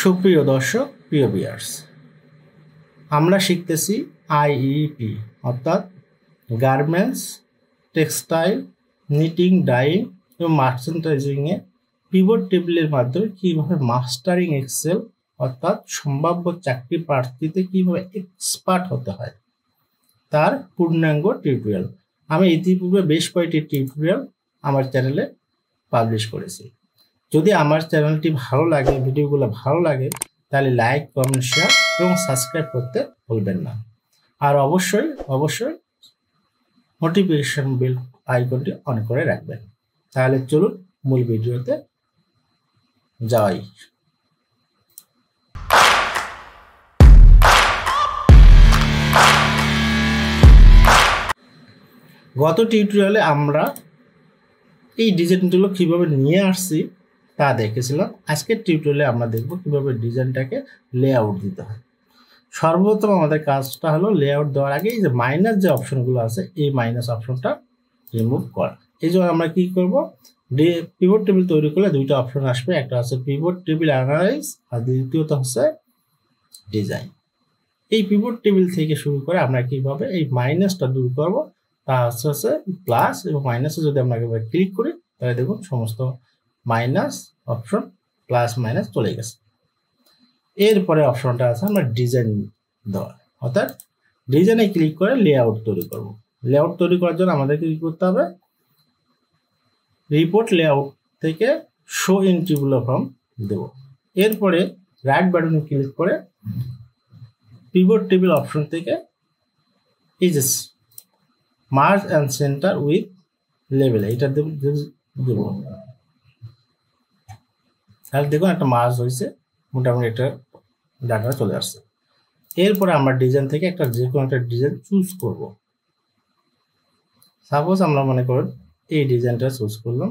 সুপ্রিয় দর্শক, প্রিয় ভিউয়ার্স, আমরা শিখতেছি আইইপি অর্থাৎ গার্মেন্টস, টেক্সটাইল, নিটিং, ডাইং এবং মার্চেন্টাইজিংয়ে পিভট টেবিলের মাধ্যমে কীভাবে মাস্টারিং এক্সেল অর্থাৎ সম্ভাব্য চাকরি প্রার্থীতে কীভাবে এক্সপার্ট হতে হয় তার পূর্ণাঙ্গ টিউটোরিয়াল। আমি ইতিপূর্বে বেশ কয়েকটি টিউটোরিয়াল আমার চ্যানেলে পাবলিশ করেছি। যদি আমার চ্যানেলটি ভালো লাগে, ভিডিওগুলো ভালো লাগে, তাহলে লাইক, কমেন্ট, শেয়ার এবং সাবস্ক্রাইব করতে ভুলবেন না। আর অবশ্যই নোটিফিকেশন বেল আইকনটি অন করে রাখবেন। তাহলে চলুন মূল ভিডিওতে যাই। গত টিউটোরিয়ালে আমরা এই ডিজাইনগুলো কিভাবে নিয়ে আসছি তা দেখেছিলাম। আজকের টিউটোরিয়ালে আমরা দেখব কিভাবে ডিজাইনটাকে লেআউট দিতে হয়। সর্বপ্রথম আমাদের কাজটা হলো লেআউট দেওয়ার আগে এই যে মাইনাস যে অপশনগুলো আছে, এই মাইনাস অপশনটা রিমুভ করা। এই জন্য আমরা কি করব, পিভট টেবিল তৈরি করলে দুইটা অপশন আসবে, একটা হচ্ছে পিভট টেবিল অ্যানালাইজ আর দ্বিতীয়টা হচ্ছে ডিজাইন। এই পিভট টেবিল থেকে শুরু করে আমরা কিভাবে এই মাইনাসটা দূর করব তা হচ্ছে প্লাস এবং মাইনাসে যদি আমরা ক্লিক করি তাহলে দেখুন সমস্ত মাইনাস অপশন প্লাস মাইনাস চলে গেছে। এরপরে অপশনটা আছে আমরা ডিজাইন দেওয়া, অর্থাৎ ডিজাইনে ক্লিক করে লেআউট তৈরি করব। লেআউট তৈরি করার জন্য আমাদেরকে কি করতে হবে, রিপোর্ট লেআউট থেকে শো ইন টেবুলার ফর্ম দেব। এরপরে রাইট বাটনে ক্লিক করে পিভট টেবিল অপশন থেকে এই যে merge and centre with level এটা দেব। তাহলে দেখুন একটা মার্জ হয়েছে, মোটামুটি একটা ডাটা চলে আসছে। এরপরে আমরা ডিজাইন থেকে একটা যে কোনো একটা ডিজাইন চুজ করব। সাপোজ আমরা মনে করুন এই ডিজাইনটা চুজ করলাম।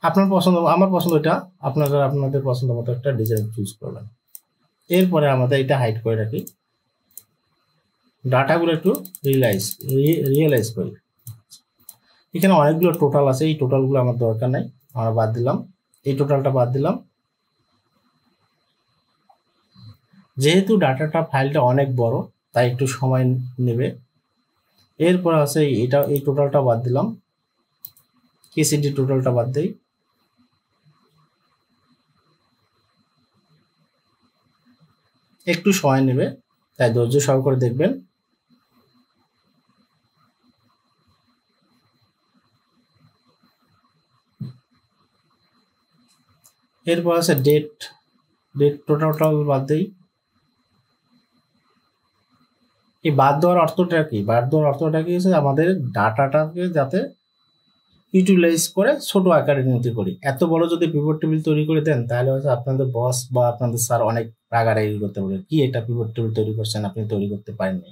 আপনার পছন্দ, আমার পছন্দ এটা, আপনারা আপনাদের পছন্দ মতো একটা ডিজাইন চুজ করবেন। এরপরে আমাদের এটা হাইড করে রাখি, ডাটাগুলো একটু রিয়েলাইজ করি। এখানে অনেকগুলো টোটাল আছে, এই টোটালগুলো আমার দরকার নাই, আমরা বাদ দিলাম। এই টোটালটা বাদ দিলাম, যেহেতু ডাটাটা ফাইলটা অনেক বড় তাই একটু সময় নেবে। এরপর আছে এটা, এই টোটালটা বাদ দিলাম, কেসিডি টোটালটা বাদ দেই। একটু সময় নেবে, তাই ধৈর্য সহকারে দেখবেন। এরপর আছে ডেট টোটাল বাদ দেই। এই বাদ দেওয়ার অর্থটা কি? বাদ দেওয়ার অর্থটা কি হচ্ছে আমাদের ডাটাটাকে যাতে ইউটিলাইজ করে ছোট আকারে নিতে করি। এত বড় যদি পিভট টেবিল তৈরি করে দেন তাহলে হচ্ছে আপনাদের বস বা আপনাদের স্যার অনেক রাগারাগি করতে পারবে, কি এটা পিভট টেবিল তৈরি করছেন, আপনি তৈরি করতে পারেননি।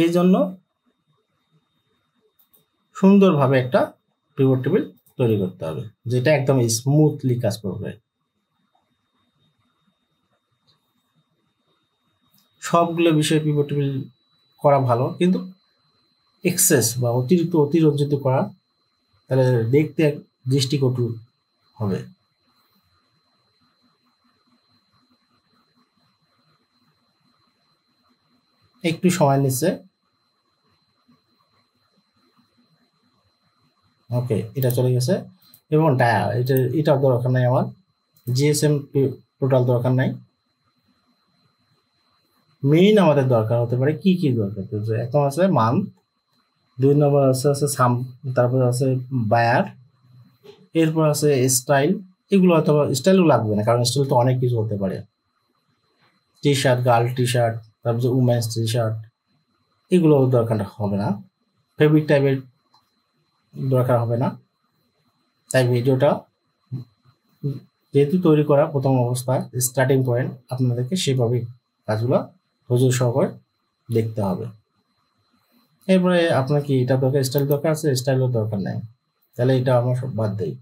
এই জন্য সুন্দরভাবে একটা পিভট টেবিল তৈরি করতে হবে যেটা একদম স্মুথলি কাজ করবে। সবগুলো বিষয়ে পিভট টেবিল করা ভালো, কিন্তু এক্সেস বা অতিরঞ্জিত করা তাহলে দেখতে দৃষ্টিকটু হবে। একটু সময় নিচ্ছে। ওকে, এটা চলে গেছে। এবং এটাও দরকার নাই, আমার জিএসএম টোটাল দরকার নাই। মেইন আমাদের দরকার হতে পারে কি কি দরকার, এখন আছে মান্থ, 2 নম্বর আছে সাম, তারপরে আছে বায়ার, এরপর আছে স্টাইল। এগুলো হয়তো স্টাইলও লাগবে না, কারণ স্টাইল তো অনেক কিছু হতে পারে। T shirt, girl T shirt, তারপর উমেন্স টি শার্ট, এগুলো দরকার হবে না। ফেব্রিক টাইপের দরকার হবে না। তাই ভিডিওটা যেহেতু তৈরি করা প্রথম অবস্থায় স্টার্টিং পয়েন্ট, আপনাদেরকে সেভাবেই কাজগুলো ধৈর্য সহকারে দেখতে হবে। এরপরে আপনার কি এটা দরকার, স্টাইল দরকার আছে, স্টাইলের দরকার নেই, তাহলে এটা আমরা সব বাদ দিই।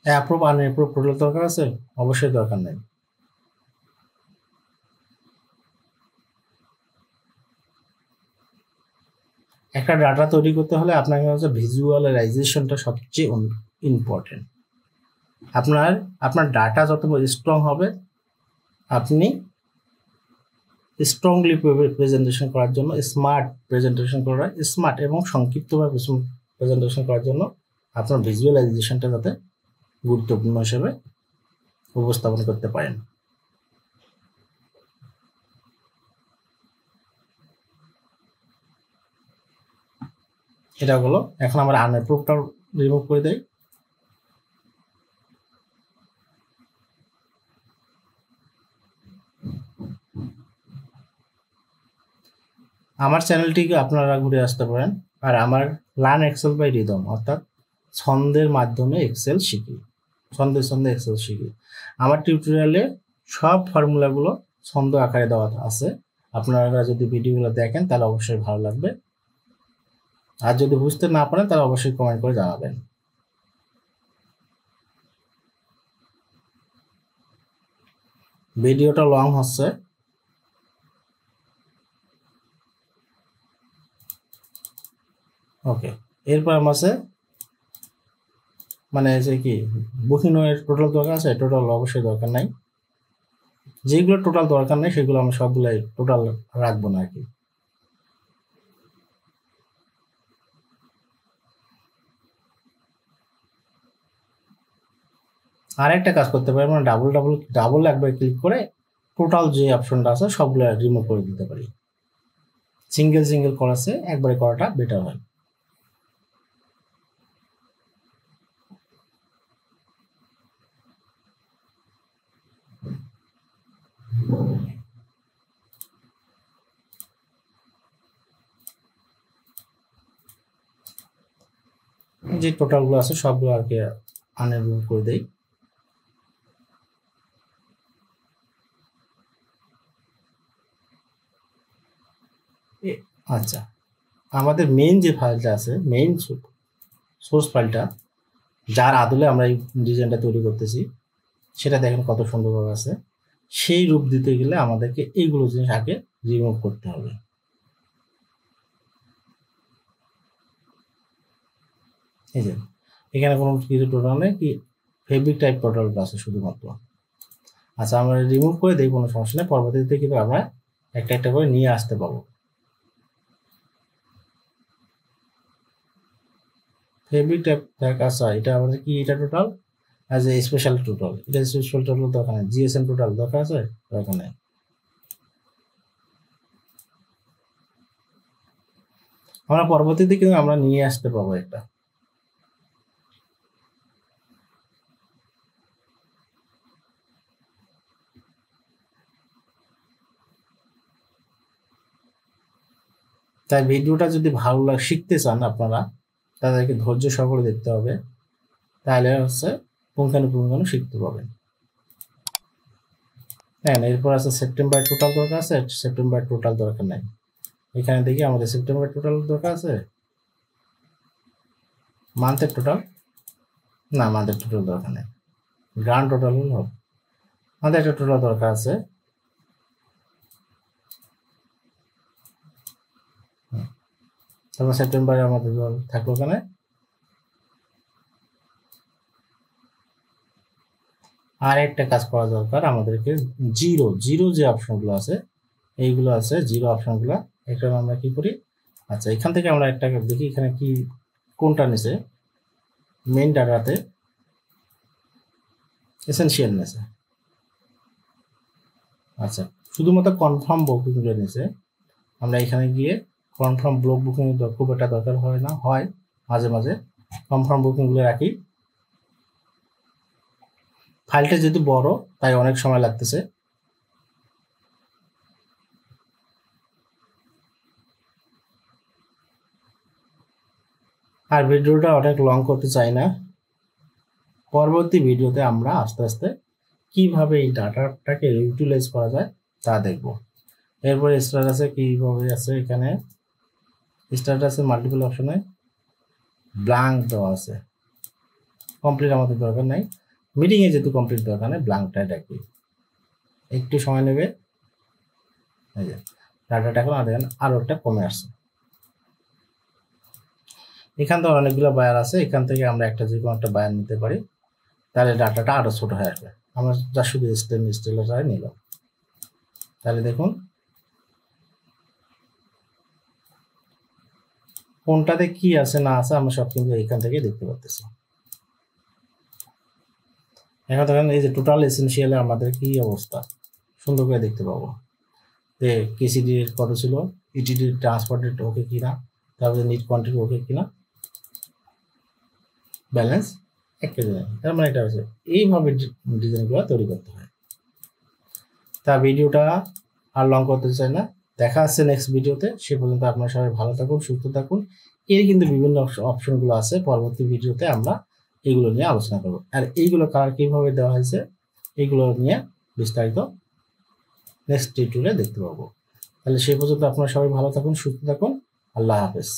অ্যাপ্রুভ আনঅ্যাপ্রুভ টোটাল দরকার আছে, অবশ্যই দরকার নেই। একটা ডাটা তৈরি করতে হলে আপনাকে হচ্ছে ভিজুয়ালাইজেশনটা সবচেয়ে ইম্পর্টেন্ট। আপনার ডাটা যত স্ট্রং হবে, আপনি স্ট্রংলি প্রেজেন্টেশন করার জন্য, স্মার্ট প্রেজেন্টেশন করার, স্মার্ট এবং সংক্ষিপ্তভাবে প্রেজেন্টেশন করার জন্য আপনার ভিজুয়ালাইজেশনটা যাতে গুরুত্বপূর্ণ হিসেবে উপস্থাপন করতে পারেন। এটা হলো। এখন আমরা আনঅ্যাপ্রুভডটা রিমুভ করে দেই। আমার চ্যানেলটিকে আপনারা ঘুরে আসতে পারেন। আর আমার লার্ন এক্সেল বাই রিদম, অর্থাৎ ছন্দের মাধ্যমে এক্সেল শিখি, ছন্দে এক্সেল শিখি। আমার টিউটোরিয়ালে সব ফর্মুলাগুলো ছন্দ আকারে দেওয়া আছে। আপনারা যদি ভিডিওগুলো দেখেন তাহলে অবশ্যই ভালো লাগবে। আর যদি বুঝতে না পারেন তাহলে অবশ্যই কমেন্ট করে জানাবেন। ভিডিওটা লং হচ্ছে, ওকে। এরপর আমার আছে মানে যে কি বুকিং এর টোটাল দরকার আছে, টোটাল অবশ্যই দরকার নাই। যেগুলো টোটাল দরকার নেই সেগুলো আমি সবগুলাই টোটাল রাখবো না আর কি। আর একটা কাজ করতে পারি, মানে ডাবল একবার ক্লিক করে টোটাল যে অপশনটা আছে সবগুলো রিমুভ করে দিতে পারি। সিঙ্গেল করাছে একবারে করাটা বেটার হয়। যে টোটালগুলো আছে সবগুলো আর কি আনএবল করে দেই। আচ্ছা, আমাদের মেইন যে ফাইলটা আছে, মেইন সোর্স ফাইলটা, যার আদলে আমরা এই ডিজাইনটা তৈরি করতেছি, সেটা দেখেন কত সুন্দরভাবে আছে। সেই রূপ দিতে গেলে আমাদেরকে এইগুলো জিনিস আগে রিমুভ করতে হবে। এই যে এখানে কোনো কিছু টোটাল নেই, কি ফেব্রিক টাইপ টোটালটা আছে শুধুমাত্র। আচ্ছা, আমরা রিমুভ করে দিই, কোনো সমস্যা নেই। পরবর্তীতে কিন্তু আমরা একটা একটা করে নিয়ে আসতে পারবো। ফেব্রিক টাইপ আচ্ছা, এটা আমাদের কি, এটা total as a special total. এটা স্পেশাল টোটাল দরকার নেই। জিএসএম টোটাল দরকার আছে, দরকার নেই। আমরা পরবর্তীতে কিন্তু আমরা নিয়ে আসতে পারবো একটা। তাই ভিডিওটা যদি ভালো লাগে, শিখতে চান আপনারা, তাদেরকে ধৈর্য সহকারে দেখতে হবে, তাহলে হচ্ছে পুঙ্খানুপুঙ্খানু শিখতে পারবেন। হ্যাঁ, এরপর আছে সেপ্টেম্বর টোটাল দরকার আছে, সেপ্টেম্বর টোটাল দরকার নাই। এখানে দেখি আমাদের সেপ্টেম্বর টোটাল দরকার আছে, মান্থের টোটাল না, মান্থের টোটাল দরকার নেই, গ্রান্ড টোটাল হলে হবে। আমাদের একটা টোটাল দরকার আছে, তারপর সেপ্টেম্বরে আমাদের থাকলো ওখানে। আর একটা কাজ করা দরকার আমাদেরকে, জিরো যে অপশনগুলো আছে, এইগুলো আছে জিরো অপশনগুলো, এটা আমরা কি করি। আচ্ছা, এখান থেকে আমরা একটা দেখি এখানে কি কোনটা নিছে, মেইন ডাটাতে এসেনশিয়াল নিছে। আচ্ছা, শুধুমাত্র কনফার্ম বুকিংগুলো নিছে। আমরা এখানে গিয়ে কনফার্ম ব্লক বুকিং খুব একটা দরকার হয় না, হয় মাঝে মাঝে। কনফার্ম বুকিংগুলো রাখি। ফাইলটা যেহেতু বড় তাই অনেক সময় লাগতেছে। আর ভিডিওটা অনেক লং করতে চাই না। পরবর্তী ভিডিওতে আমরা আস্তে আস্তে কিভাবে এই ডাটাটাকে ইউটিলাইজ করা যায় তা দেখব। এরপরে স্ট্যাটাসে কিভাবে আছে, এখানে স্ট্যাটাসে মাল্টিপল অপশনে ব্ল্যাঙ্ক দেওয়া আছে। কমপ্লিট আমাদের দরকার নাই, মিটিংয়ে যেহেতু কমপ্লিট দরকার নেই, ব্ল্যাঙ্কটাই রাখি। একটু সময় নেবে। এই যে ডাটাটা এখন দেখেন আরো একটা কমে আসছে। এখান থেকে অনেকগুলো বায়ার আছে, এখান থেকে আমরা একটা যে কোনো একটা বায়ার নিতে পারি, তাহলে ডাটাটা আরো ছোট হয়ে আসবে। আমরা যা শুধু স্টেলার নিলাম, তাহলে দেখুন কোনটাতে কি আছে না আছে আমরা সব কিন্তু এখান থেকে দেখতে পাচ্ছি। এখন দেখেন এই যে টোটাল এসেনশিয়ালে আমাদের কি অবস্থা সুন্দর করে দেখতে পাবো যে কেসিডি কত ছিল, ইটিডি ট্রান্সপোর্ট রেট ওকে কিনা, তারপরে নিট কোয়ান্টিটি ওকে কিনা, ব্যালেন্স একটা ডিজাইন। তার মানে এটা হচ্ছে এইভাবে ডিজাইনগুলো তৈরি করতে হয়। তা ভিডিওটা আর লং করতে চাই না, দেখা আসছে নেক্সট ভিডিওতে। সে পর্যন্ত আপনারা সবাই ভালো থাকুন, সুস্থ থাকুন। এর কিন্তু বিভিন্ন অপশনগুলো আছে, পরবর্তী ভিডিওতে আমরা এইগুলো নিয়ে আলোচনা করব। আর এইগুলো কালার কিভাবে দেওয়া হয়েছে এইগুলো নিয়ে বিস্তারিত নেক্সট টিউটোরিয়ালে দেখতে পাবো। তাহলে সে পর্যন্ত আপনারা সবাই ভালো থাকুন, সুস্থ থাকুন। আল্লাহ হাফেজ।